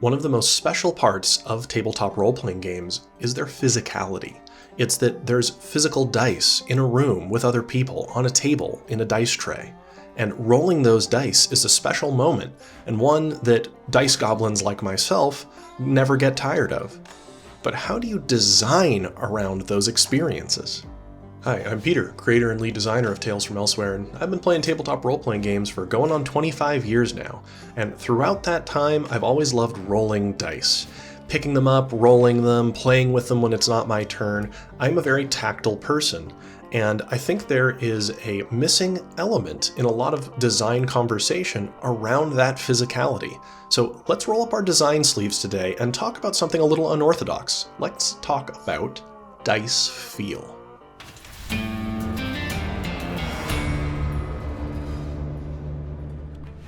One of the most special parts of tabletop role-playing games is their physicality. It's that there's physical dice in a room with other people, on a table, in a dice tray. And rolling those dice is a special moment, and one that dice goblins like myself never get tired of. But how do you design around those experiences? Hi, I'm Peter, creator and lead designer of Tales from Elsewhere, and I've been playing tabletop role-playing games for going on 25 years now. And throughout that time, I've always loved rolling dice. Picking them up, rolling them, playing with them when it's not my turn. I'm a very tactile person, and I think there is a missing element in a lot of design conversation around that physicality. So let's roll up our design sleeves today and talk about something a little unorthodox. Let's talk about dice feel.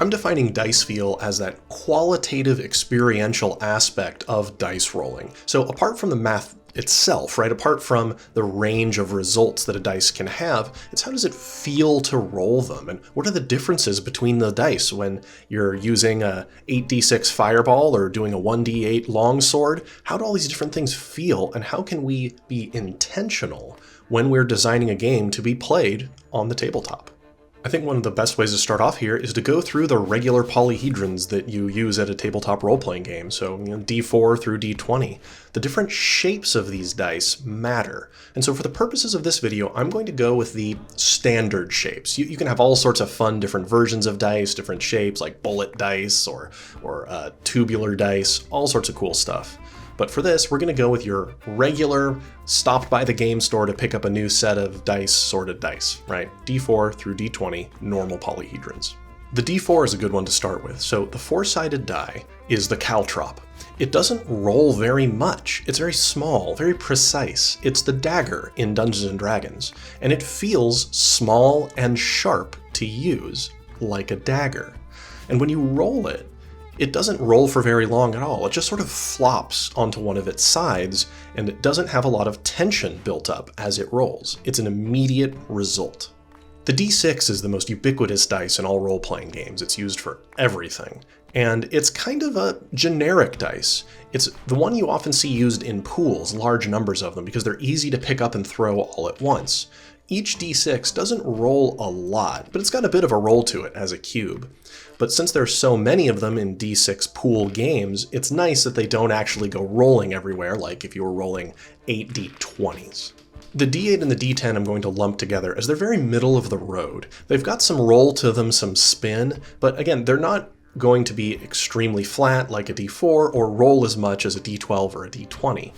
I'm defining dice feel as that qualitative experiential aspect of dice rolling. So apart from the math itself, right, apart from the range of results that a dice can have, it's how does it feel to roll them? And what are the differences between the dice when you're using a 8d6 fireball or doing a 1d8 longsword? How do all these different things feel, and how can we be intentional when we're designing a game to be played on the tabletop? I think one of the best ways to start off here is to go through the regular polyhedrons that you use at a tabletop role-playing game, so D4 through D20. The different shapes of these dice matter, and so for the purposes of this video, I'm going to go with the standard shapes. You can have all sorts of fun different versions of dice, different shapes like bullet dice or tubular dice, all sorts of cool stuff. But for this, we're going to go with your regular, stopped by the game store to pick up a new set of dice, sorted dice, right? D4 through D20, normal polyhedrons. The D4 is a good one to start with. So the four-sided die is the caltrop. It doesn't roll very much. It's very small, very precise. It's the dagger in Dungeons & Dragons, and it feels small and sharp to use, like a dagger. And when you roll it, it doesn't roll for very long at all. It just sort of flops onto one of its sides, and it doesn't have a lot of tension built up as it rolls. It's an immediate result. The D6 is the most ubiquitous dice in all role-playing games. It's used for everything. And it's kind of a generic dice. It's the one you often see used in pools, large numbers of them, because they're easy to pick up and throw all at once. Each D6 doesn't roll a lot, but it's got a bit of a roll to it as a cube. But since there's so many of them in D6 pool games, it's nice that they don't actually go rolling everywhere like if you were rolling 8 D20s. The D8 and the D10 I'm going to lump together as they're very middle of the road. They've got some roll to them, some spin, but again, they're not going to be extremely flat like a D4 or roll as much as a D12 or a D20.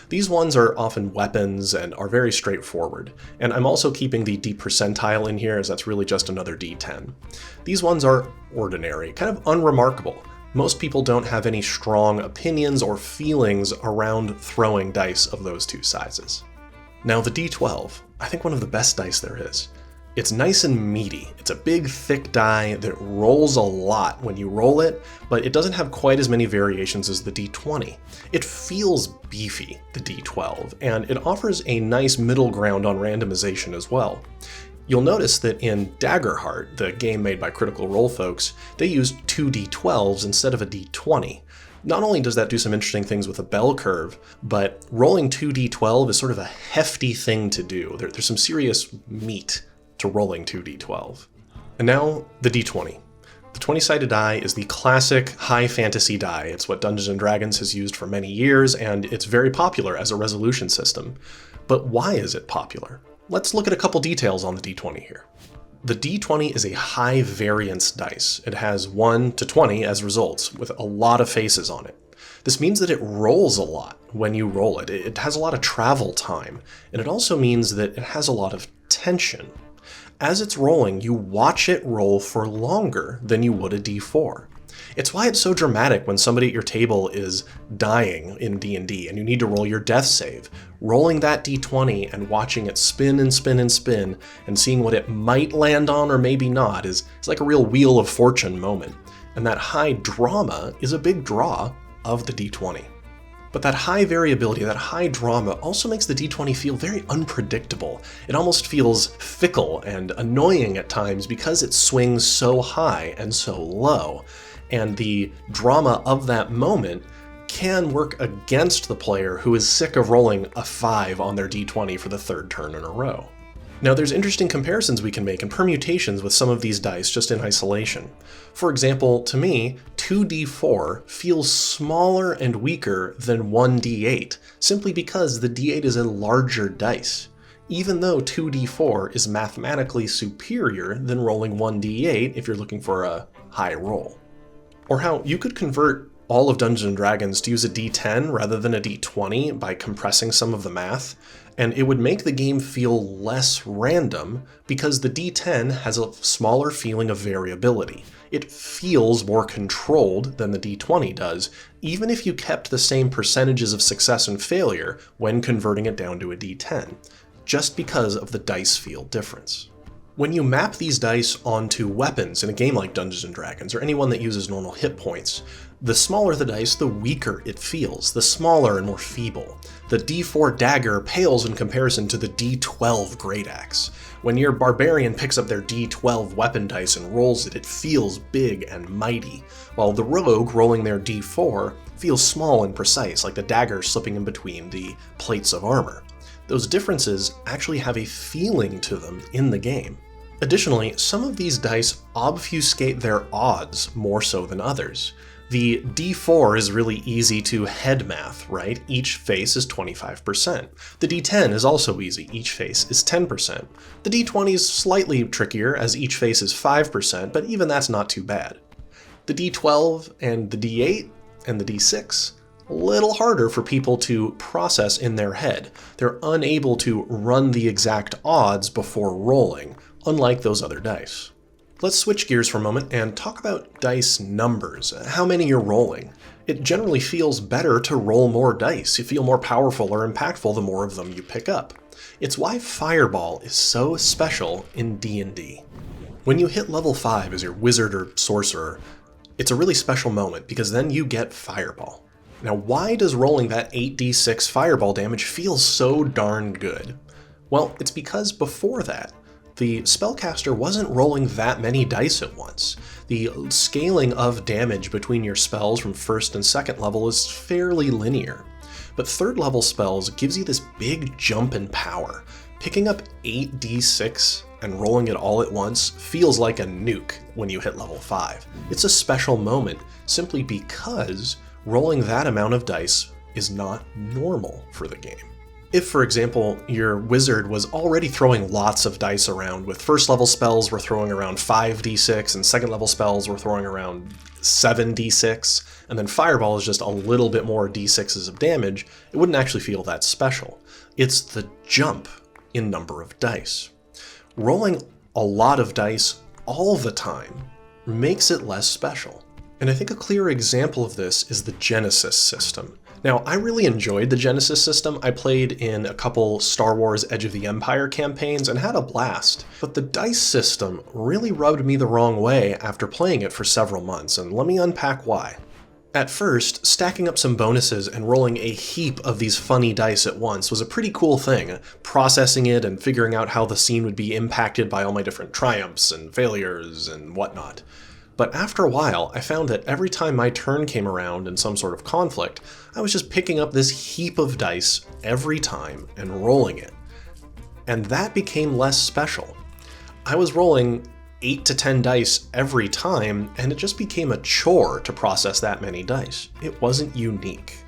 These ones are often weapons and are very straightforward. And I'm also keeping the D percentile in here as that's really just another D10. These ones are ordinary, kind of unremarkable. Most people don't have any strong opinions or feelings around throwing dice of those two sizes. Now the D12, I think one of the best dice there is. It's nice and meaty. It's a big, thick die that rolls a lot when you roll it, but it doesn't have quite as many variations as the D20. It feels beefy, the D12, and it offers a nice middle ground on randomization as well. You'll notice that in Daggerheart, the game made by Critical Role folks, they used two D12s instead of a D20. Not only does that do some interesting things with a bell curve, but rolling two D12 is sort of a hefty thing to do. There's some serious meat to rolling 2d12. And now, the d20. The 20-sided die is the classic high fantasy die. It's what Dungeons & Dragons has used for many years, and it's very popular as a resolution system. But why is it popular? Let's look at a couple details on the d20 here. The d20 is a high variance dice. It has 1 to 20 as results, with a lot of faces on it. This means that it rolls a lot when you roll it. It has a lot of travel time, and it also means that it has a lot of tension. As it's rolling, you watch it roll for longer than you would a D4. It's why it's so dramatic when somebody at your table is dying in D&D and you need to roll your death save. Rolling that D20 and watching it spin and spin and spin and seeing what it might land on or maybe not is like a real Wheel of Fortune moment. And that high drama is a big draw of the D20. But that high variability, that high drama also makes the D20 feel very unpredictable. It almost feels fickle and annoying at times because it swings so high and so low. And the drama of that moment can work against the player who is sick of rolling a 5 on their d20 for the 3rd turn in a row. Now there's interesting comparisons we can make and permutations with some of these dice just in isolation. For example, to me, 2d4 feels smaller and weaker than 1d8, simply because the d8 is a larger dice, even though 2d4 is mathematically superior than rolling 1d8 if you're looking for a high roll. Or how you could convert all of Dungeons & Dragons to use a d10 rather than a d20 by compressing some of the math, and it would make the game feel less random because the d10 has a smaller feeling of variability. It feels more controlled than the d20 does, even if you kept the same percentages of success and failure when converting it down to a d10, just because of the dice feel difference. When you map these dice onto weapons in a game like Dungeons & Dragons, or anyone that uses normal hit points, the smaller the dice, the weaker it feels, the smaller and more feeble. The d4 dagger pales in comparison to the d12 great axe. When your barbarian picks up their d12 weapon dice and rolls it, it feels big and mighty, while the rogue rolling their d4 feels small and precise, like the dagger slipping in between the plates of armor. Those differences actually have a feeling to them in the game. Additionally, some of these dice obfuscate their odds more so than others. The d4 is really easy to head math, right? Each face is 25%. The d10 is also easy, each face is 10%. The d20 is slightly trickier as each face is 5%, but even that's not too bad. The d12 and the d8 and the d6, a little harder for people to process in their head. They're unable to run the exact odds before rolling, unlike those other dice. Let's switch gears for a moment and talk about dice numbers, how many you're rolling. It generally feels better to roll more dice. You feel more powerful or impactful the more of them you pick up. It's why Fireball is so special in D&D. When you hit level 5 as your wizard or sorcerer, it's a really special moment because then you get Fireball. Now, why does rolling that 8d6 Fireball damage feel so darn good? Well, it's because before that, the spellcaster wasn't rolling that many dice at once. The scaling of damage between your spells from 1st and 2nd level is fairly linear. But 3rd level spells gives you this big jump in power. Picking up 8d6 and rolling it all at once feels like a nuke when you hit level 5. It's a special moment simply because rolling that amount of dice is not normal for the game. If, for example, your wizard was already throwing lots of dice around, with 1st level spells were throwing around 5d6 and 2nd level spells were throwing around 7d6, and then Fireball is just a little bit more d6s of damage, it wouldn't actually feel that special. It's the jump in number of dice. Rolling a lot of dice all the time makes it less special. And I think a clear example of this is the Genesys System. Now, I really enjoyed the Genesys System. I played in a couple Star Wars Edge of the Empire campaigns and had a blast, but the dice system really rubbed me the wrong way after playing it for several months, and let me unpack why. At first, stacking up some bonuses and rolling a heap of these funny dice at once was a pretty cool thing, processing it and figuring out how the scene would be impacted by all my different triumphs and failures and whatnot. But after a while, I found that every time my turn came around in some sort of conflict, I was just picking up this heap of dice every time and rolling it. And that became less special. I was rolling 8 to 10 dice every time, and it just became a chore to process that many dice. It wasn't unique.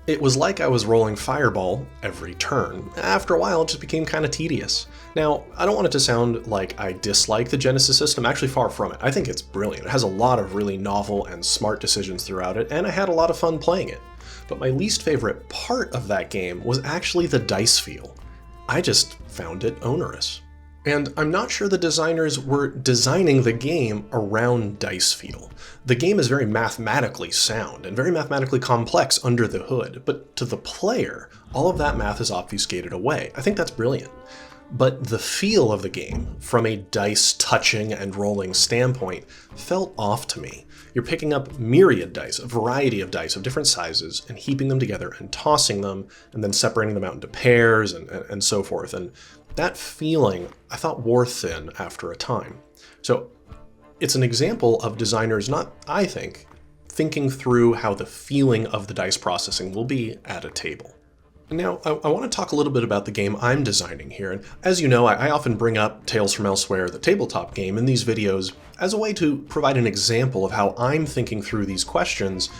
It was like I was rolling Fireball every turn. After a while, it just became kind of tedious. Now, I don't want it to sound like I dislike the Genesys system, actually far from it. I think it's brilliant. It has a lot of really novel and smart decisions throughout it, and I had a lot of fun playing it. But my least favorite part of that game was actually the dice feel. I just found it onerous. And I'm not sure the designers were designing the game around dice feel. The game is very mathematically sound and very mathematically complex under the hood, but to the player, all of that math is obfuscated away. I think that's brilliant. But the feel of the game, from a dice touching and rolling standpoint, felt off to me. You're picking up myriad dice, a variety of dice of different sizes, and heaping them together and tossing them, and then separating them out into pairs and so forth. And that feeling, I thought, wore thin after a time. So It's an example of designers not, I think, thinking through how the feeling of the dice processing will be at a table. Now, I want to talk a little bit about the game I'm designing here, and as you know, I often bring up Tales from Elsewhere, the tabletop game, in these videos as a way to provide an example of how I'm thinking through these questions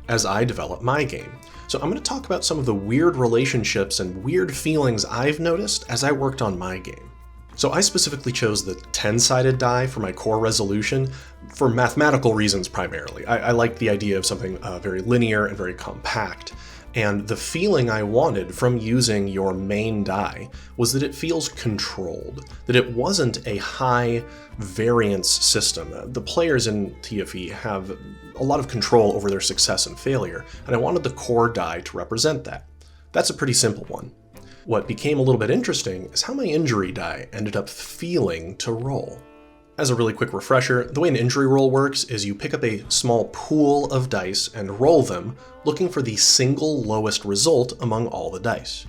as I develop my game. So I'm going to talk about some of the weird relationships and weird feelings I've noticed as I worked on my game. So I specifically chose the 10-sided die for my core resolution for mathematical reasons primarily. I like the idea of something very linear and very compact. And the feeling I wanted from using your main die was that it feels controlled, that it wasn't a high variance system. The players in TFE have a lot of control over their success and failure, and I wanted the core die to represent that. That's a pretty simple one. What became a little bit interesting is how my injury die ended up feeling to roll. As a really quick refresher, the way an injury roll works is you pick up a small pool of dice and roll them, looking for the single lowest result among all the dice.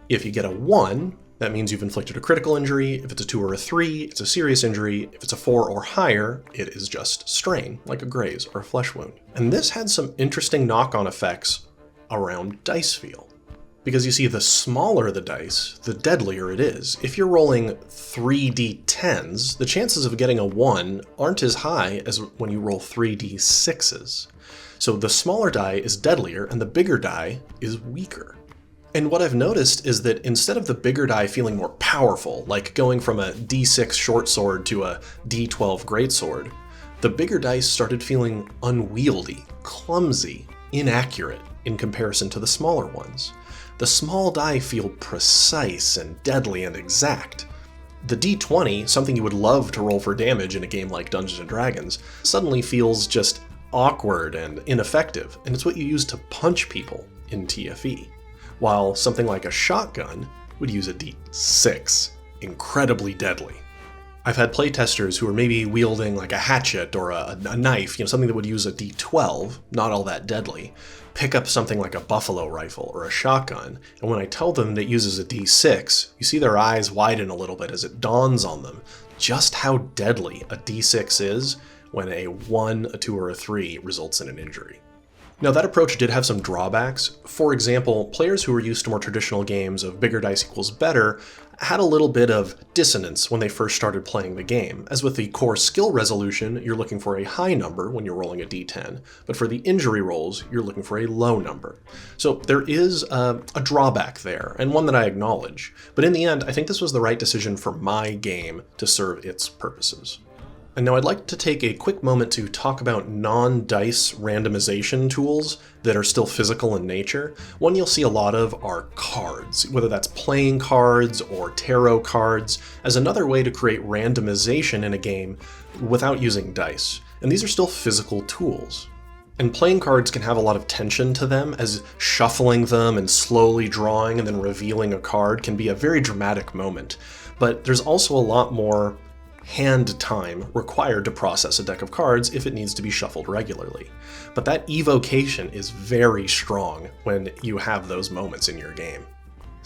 If you get a 1, that means you've inflicted a critical injury. If it's a 2 or a 3, it's a serious injury. If it's a 4 or higher, it is just strain, like a graze or a flesh wound. And this had some interesting knock-on effects around dice feel. Because you see, the smaller the dice, the deadlier it is. If you're rolling 3d10s, the chances of getting a 1 aren't as high as when you roll 3d6s. So the smaller die is deadlier and the bigger die is weaker. And what I've noticed is that instead of the bigger die feeling more powerful, like going from a d6 short sword to a d12 greatsword, the bigger dice started feeling unwieldy, clumsy, inaccurate in comparison to the smaller ones. The small die feel precise and deadly and exact. The d20, something you would love to roll for damage in a game like Dungeons & Dragons, suddenly feels just awkward and ineffective, and it's what you use to punch people in TFE. While something like a shotgun would use a d6, incredibly deadly. I've had playtesters who are maybe wielding like a hatchet or a knife, something that would use a d12, not all that deadly, pick up something like a buffalo rifle or a shotgun, and when I tell them that it uses a d6, you see their eyes widen a little bit as it dawns on them just how deadly a d6 is when a 1, a 2, or a 3 results in an injury. Now, that approach did have some drawbacks. For example, players who were used to more traditional games of bigger dice equals better had a little bit of dissonance when they first started playing the game. As with the core skill resolution, you're looking for a high number when you're rolling a d10, but for the injury rolls, you're looking for a low number. So there is a drawback there, and one that I acknowledge. But in the end, I think this was the right decision for my game to serve its purposes. And now I'd like to take a quick moment to talk about non-dice randomization tools that are still physical in nature. One you'll see a lot of are cards, whether that's playing cards or tarot cards, as another way to create randomization in a game without using dice. And these are still physical tools. And playing cards can have a lot of tension to them, as shuffling them and slowly drawing and then revealing a card can be a very dramatic moment. But there's also a lot more hand time required to process a deck of cards if it needs to be shuffled regularly. But that evocation is very strong when you have those moments in your game.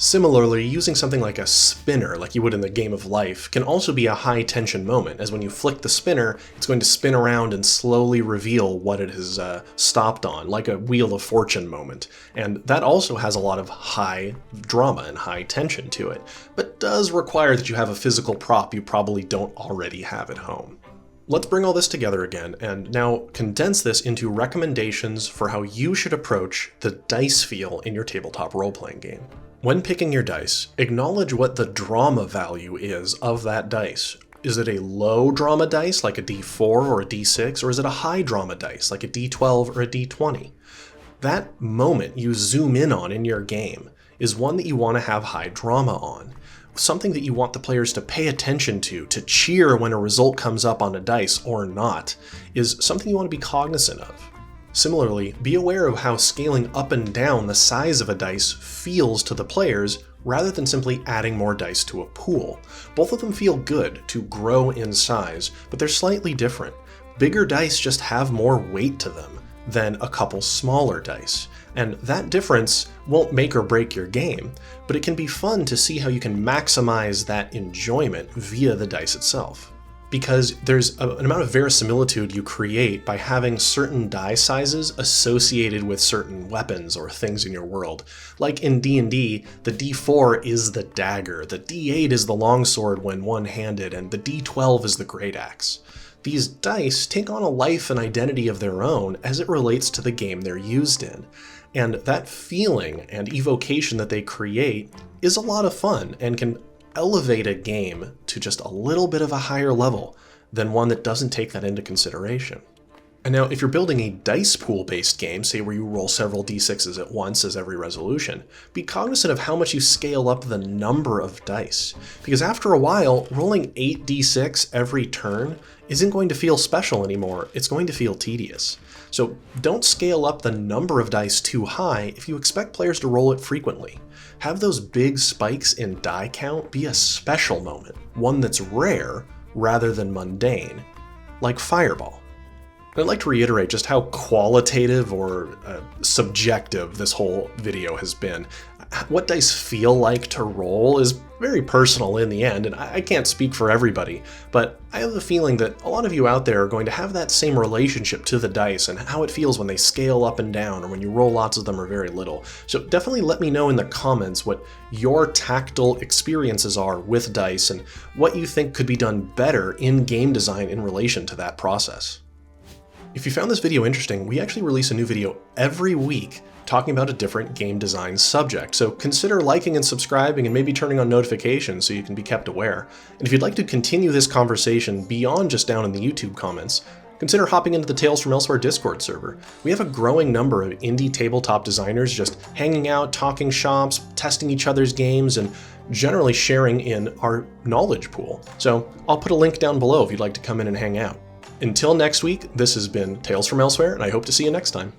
Similarly, using something like a spinner, like you would in the game of life, can also be a high tension moment, as when you flick the spinner, it's going to spin around and slowly reveal what it has stopped on, like a Wheel of Fortune moment. And that also has a lot of high drama and high tension to it, but does require that you have a physical prop you probably don't already have at home. Let's bring all this together again, and now condense this into recommendations for how you should approach the dice feel in your tabletop role-playing game. When picking your dice, acknowledge what the drama value is of that dice. Is it a low drama dice like a d4 or a d6, or is it a high drama dice like a d12 or a d20? That moment you zoom in on in your game is one that you want to have high drama on. Something that you want the players to pay attention to cheer when a result comes up on a dice or not, is something you want to be cognizant of. Similarly, be aware of how scaling up and down the size of a dice feels to the players rather than simply adding more dice to a pool. Both of them feel good to grow in size, but they're slightly different. Bigger dice just have more weight to them than a couple smaller dice, and that difference won't make or break your game, but it can be fun to see how you can maximize that enjoyment via the dice itself. because there's an amount of verisimilitude you create by having certain die sizes associated with certain weapons or things in your world. Like in D&D, the D4 is the dagger, the D8 is the longsword when one-handed, and the D12 is the great axe. These dice take on a life and identity of their own as it relates to the game they're used in. And that feeling and evocation that they create is a lot of fun and can elevate a game to just a little bit of a higher level than one that doesn't take that into consideration. And now, if you're building a dice pool-based game, say where you roll several d6s at once as every resolution, be cognizant of how much you scale up the number of dice. Because after a while, rolling 8d6 every turn isn't going to feel special anymore, it's going to feel tedious. So don't scale up the number of dice too high if you expect players to roll it frequently. Have those big spikes in die count be a special moment, one that's rare rather than mundane, like Fireball. I'd like to reiterate just how qualitative or subjective this whole video has been. What dice feel like to roll is very personal in the end, and I can't speak for everybody, but I have a feeling that a lot of you out there are going to have that same relationship to the dice and how it feels when they scale up and down or when you roll lots of them or very little. So definitely let me know in the comments what your tactile experiences are with dice and what you think could be done better in game design in relation to that process. If you found this video interesting, we actually release a new video every week talking about a different game design subject, so consider liking and subscribing and maybe turning on notifications so you can be kept aware. And if you'd like to continue this conversation beyond just down in the YouTube comments, consider hopping into the Tales from Elsewhere Discord server. We have a growing number of indie tabletop designers just hanging out, talking shops, testing each other's games, and generally sharing in our knowledge pool. So I'll put a link down below if you'd like to come in and hang out. Until next week, this has been Tales from Elsewhere, and I hope to see you next time.